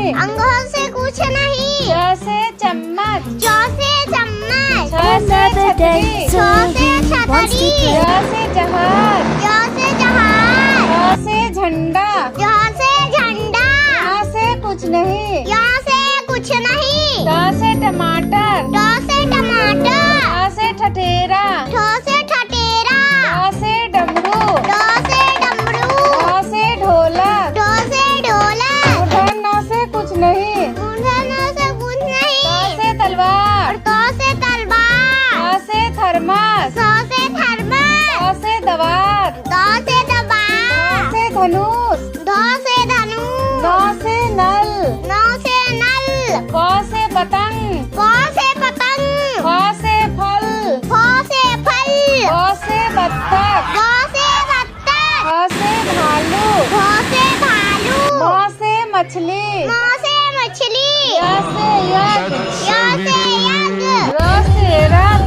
नहीं। अंगूर से कुछ नहीं। च से चम्मच। च से चम्मच। छ से छतरी। छ से छतरी। ज से जहाज। ज से जहाज। झ से झंडा। झ से झंडा। यहाँ से कुछ नहीं। यहाँ से कुछ नहीं। ट से टमाटर। ट से टमाटर। ठ से ठठेरा। ठ से ठठेरा। ड से डमरू। ड से डमरू। ढ से ढोलक। ढ से ढोलक। मूर्धन न से कुछ नहीं। मूर्धन से कुछ त नहीं। से तलवार। त से तलवार। थ से थर्मस। स से थर्मस। द से दवात। द से ध दबार। से धनुष। ध से धनुष। न से नल। न से नल। प से पतंग। प से पतंग। फ से फल। फ से फल। ग से बत्तख। ग से बत्तख। ह से भालू। घ से भालू। म से मछली। म से मछली। य से यज्ञ। य से यज्ञ। र से रथ।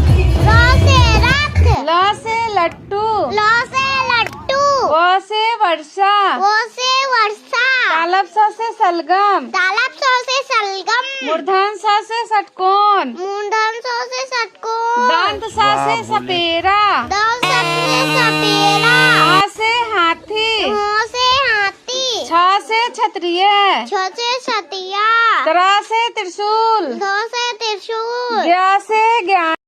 र से रथ। ल से लट्टू। ल से लट्टू। व से वर्षा। वो से वर्षा। तालब स से सलगम। तालब स से सलगम। मूर्धन स से षटकोण। मूंढन स से षटकोण। दंत स से सपेरा। द से सपेरा। ह से हाथी। ह से हाथी। छ से क्षत्रिय। छ से छतिया। त्र से त्रिशूल। ध से त्रिशूल। ज्ञ से ज्ञान।